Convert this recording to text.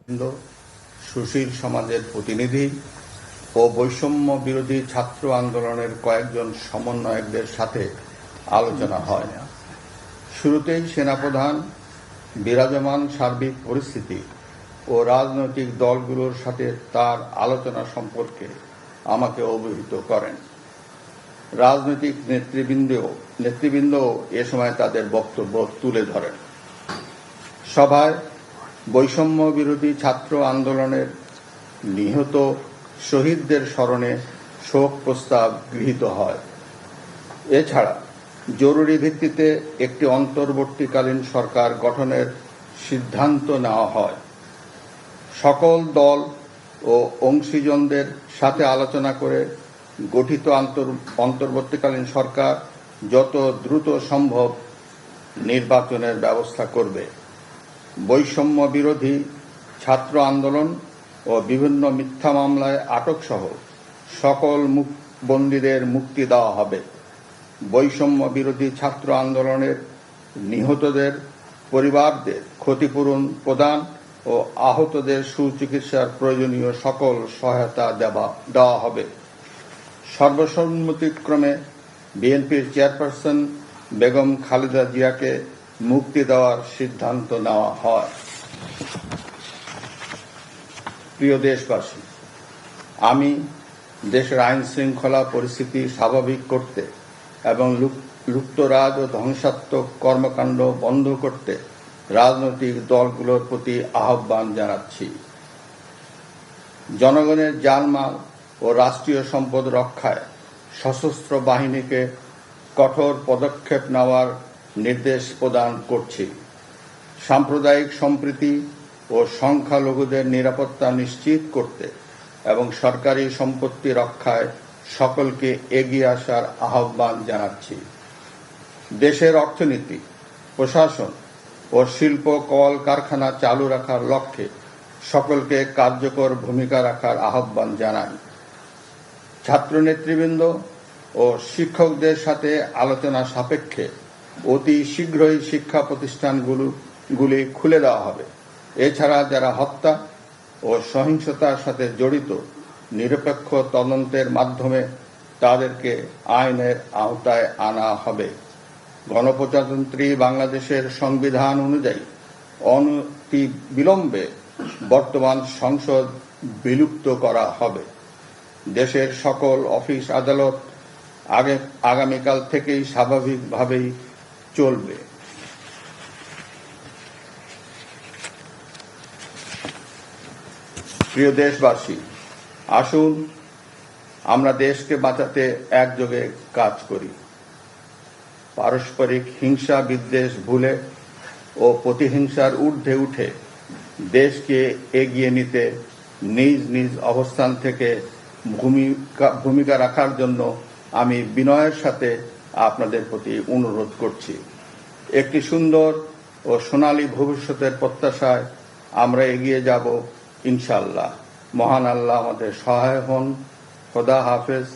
সুশীল সমাজের প্রতিনিধি ও বৈষম্য বিরোধী ছাত্র আন্দোলনের কয়েকজন সমন্বয়কদের সাথে আলোচনা হয়। শুরুতেই সেনাপ্রধান বিরাজমান সার্বিক পরিস্থিতি ও রাজনৈতিক দলগুলোর সাথে তার আলোচনা সম্পর্কে আমাকে অবহিত করেন। রাজনৈতিক নেতৃবৃন্দ এ সময় তাদের বক্তব্য তুলে ধরেন। সভায় বৈষম্য বিরোধী ছাত্র আন্দোলনের নিহত শহীদদের স্মরণে শোক প্রস্তাব গৃহীত হয়। এছাড়া জরুরি ভিত্তিতে একটি অন্তর্বর্তীকালীন সরকার গঠনের সিদ্ধান্ত নেওয়া হয়। সকল দল ও অংশীজনদের সাথে আলোচনা করে গঠিত অন্তর্বর্তীকালীন সরকার যত দ্রুত সম্ভব নির্বাচনের ব্যবস্থা করবে। বৈষম্য বিরোধী ছাত্র আন্দোলন ও বিভিন্ন মিথ্যা মামলায় আটক সহ সকল বন্দীদের মুক্তি দেওয়া হবে। বৈষম্য বিরোধী ছাত্র আন্দোলনের নিহতদের পরিবারদের ক্ষতিপূরণ প্রদান ও আহতদের সুচিকিৎসার প্রয়োজনীয় সকল সহায়তা দেওয়া হবে। সর্বসম্মতিক্রমে বিএনপির চেয়ারপারসন বেগম খালেদা জিয়াকে মুক্তি দেওয়ার সিদ্ধান্ত নেওয়া হয়। প্রিয় দেশবাসী, আমি দেশের আইন শৃঙ্খলা পরিস্থিতি স্বাভাবিক করতে এবং লুপ্তরাজ ও ধ্বংসাত্মক কর্মকাণ্ড বন্ধ করতে রাজনৈতিক দলগুলোর প্রতি আহ্বান জানাচ্ছি। জনগণের জানমাল ও রাষ্ট্রীয় সম্পদ রক্ষায় সশস্ত্র বাহিনীকে কঠোর পদক্ষেপ নেওয়ার নির্দেশ প্রদান করছি। সাম্প্রদায়িক সম্প্রীতি ও সংখ্যালঘুদের নিরাপত্তা নিশ্চিত করতে এবং সরকারি সম্পত্তি রক্ষায় সকলকে এগিয়ে আসার আহ্বান জানাচ্ছি। দেশের অর্থনীতি, প্রশাসন ও শিল্প কলকারখানা চালু রাখার লক্ষ্যে সকলকে কার্যকর ভূমিকা রাখার আহ্বান জানাই। ছাত্র নেতৃবৃন্দ ও শিক্ষকদের সাথে আলোচনা সাপেক্ষে অতি শীঘ্রই শিক্ষা প্রতিষ্ঠানগুলি খুলে দেওয়া হবে। এছাড়া যারা হত্যা ও সহিংসতার সাথে জড়িত নিরপেক্ষ তদন্তের মাধ্যমে তাদেরকে আইনের আওতায় আনা হবে। গণপ্রজাতন্ত্রী বাংলাদেশের সংবিধান অনুযায়ী অনতিবিলম্বে বর্তমান সংসদ বিলুপ্ত করা হবে। দেশের সকল অফিস আদালত আগামীকাল থেকেই স্বাভাবিকভাবেই চলবে। প্রিয় দেশবাসী, আসুন আমরা দেশকে বাঁচাতে একযোগে কাজ করি। পারস্পরিক হিংসা বিদ্বেষ ভুলে ও প্রতিহিংসার ঊর্ধ্বে উঠে দেশকে এগিয়ে নিতে নিজ নিজ অবস্থান থেকে ভূমিকা রাখার জন্য আমি বিনয়ের সাথে আপনাদের প্রতি অনুরোধ করছি। একটি সুন্দর ও সোনালী ভবিষ্যতের প্রত্যাশায় আমরা এগিয়ে যাব ইনশাআল্লাহ। মহান আল্লাহ আমাদের সহায় হন। খোদা হাফেজ।